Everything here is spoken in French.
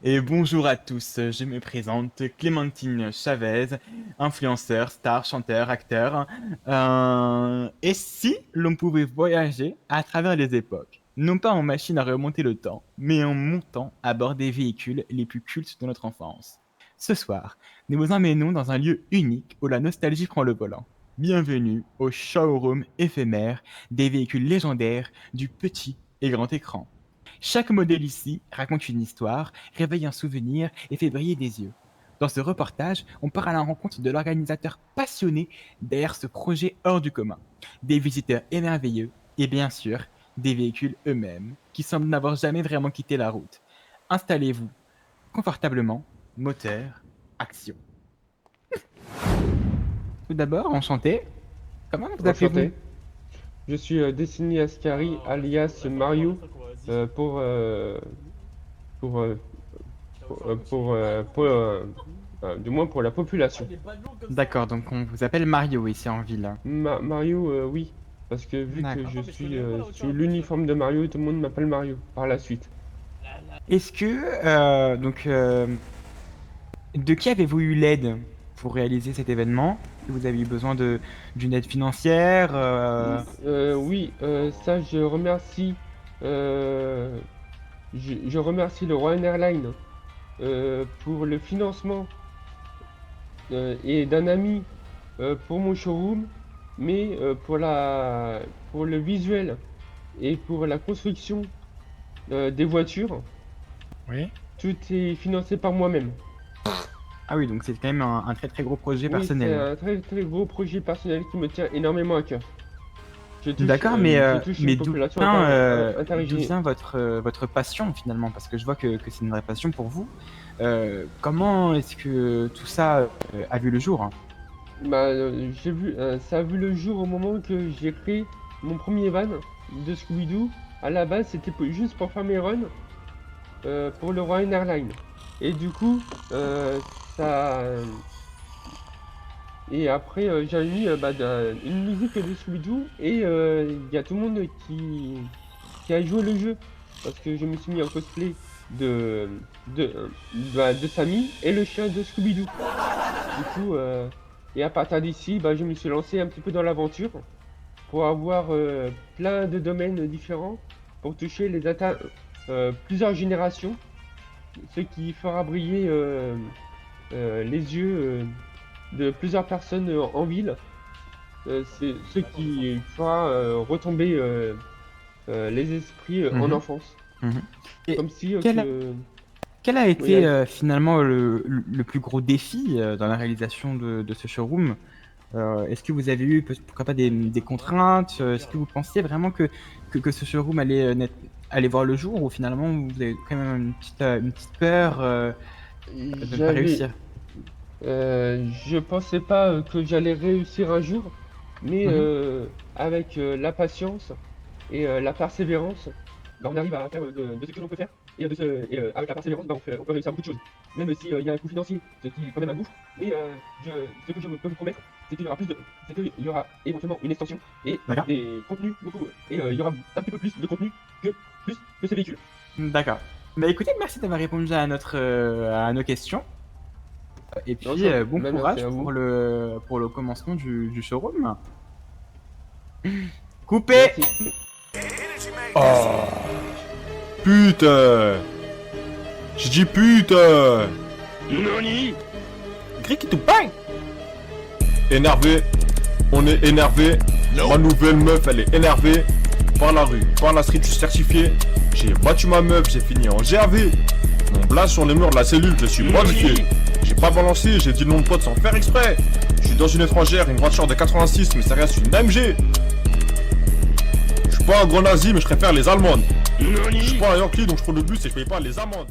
Et bonjour à tous, je me présente Clémentine Chavez, influenceur, star, chanteur, acteur. Et si l'on pouvait voyager à travers les époques, non pas en machine à remonter le temps, mais en montant à bord des véhicules les plus cultes de notre enfance. Ce soir, nous vous emmenons dans un lieu unique où la nostalgie prend le volant. Bienvenue au showroom éphémère des véhicules légendaires du petit et grand écran. Chaque modèle ici raconte une histoire, réveille un souvenir et fait briller des yeux. Dans ce reportage, on part à la rencontre de l'organisateur passionné derrière ce projet hors du commun. Des visiteurs émerveilleux et bien sûr, des véhicules eux-mêmes qui semblent n'avoir jamais vraiment quitté la route. Installez-vous confortablement, moteur, action. Tout d'abord, enchanté. Comment vous appelez-vous? Enchanté. Je suis Destiny Ascari, alias Mario, pour, pour, euh, du moins pour la population. D'accord, donc on vous appelle Mario ici en ville. Mario, oui, parce que vu que D'accord. je suis sur l'uniforme de Mario, tout le monde m'appelle Mario par la suite. Est-ce que, de qui avez-vous eu l'aide pour réaliser cet événement? Vous avez eu besoin d'une aide financière? Oui, ça je remercie, euh, je remercie le Royal Airlines pour le financement et d'un ami pour mon showroom, mais pour le visuel et pour la construction des voitures, Oui. tout est financé par moi-même. Ah oui, donc c'est quand même un très très gros projet Oui, c'est personnel. un très très gros projet personnel qui me tient énormément à cœur. D'accord, Je touche une mais population d'où interrégionale. vient votre passion finalement? Parce que je vois que c'est une vraie passion pour vous. Comment est-ce que tout ça a vu le jour? Ça a vu le jour au moment que j'ai créé mon premier van de Scooby-Doo. À la base, c'était juste pour faire mes runs pour le Royal Airlines. Et du coup, ça. Et après, j'ai mis une musique de Scooby-Doo et il y a tout le monde qui a joué le jeu. Parce que je me suis mis en cosplay de, de Sammy et le chien de Scooby-Doo. Du coup, et à partir d'ici, je me suis lancé un petit peu dans l'aventure pour avoir plein de domaines différents pour toucher plusieurs générations, ce qui fera briller les yeux de plusieurs personnes en ville. C'est ce qui fera retomber les esprits en Mhm, enfance. mhm. Et Comme si quel, quel a oui, été finalement le plus gros défi dans la réalisation de ce showroom? Est-ce que vous avez eu, pourquoi pas, des contraintes? Est-ce que vous pensiez vraiment que ce showroom allait voir le jour ou finalement vous avez quand même une petite peur de ne pas j'avais, réussir? je pensais pas que j'allais réussir un jour, mais Mhm. avec la patience et la persévérance, on arrive à faire de ce que l'on peut faire. Avec la persévérance, on peut réussir beaucoup de choses. Même s'il y a un coût financier, ce qui est quand même un gouffre. Mais ce que je peux vous promettre, c'est qu'il y aura éventuellement une extension et D'accord. des contenus beaucoup. Et il y aura un petit peu plus de contenu plus que ces véhicules. D'accord. Bah écoutez, merci d'avoir répondu à nos questions. Et puis, bon Merci courage à vous. pour le commencement du showroom. Coupé! Merci. Oh, putain. J'ai dit putain. Grick to bang! Énervé. On est énervé. Ma nouvelle meuf, elle est énervée. Par la rue, par la street, je suis certifié. J'ai battu ma meuf, j'ai fini en GRV. Mon blast sur les murs de la cellule, je suis modifié. J'ai pas balancé, j'ai dit le nom de pote sans faire exprès. Je suis dans une étrangère, une voiture de 86, mais ça reste une AMG. Je suis pas un gros nazi, mais je préfère les Allemandes. Je suis pas un Yankee, donc je prends le bus et je paye pas les amendes.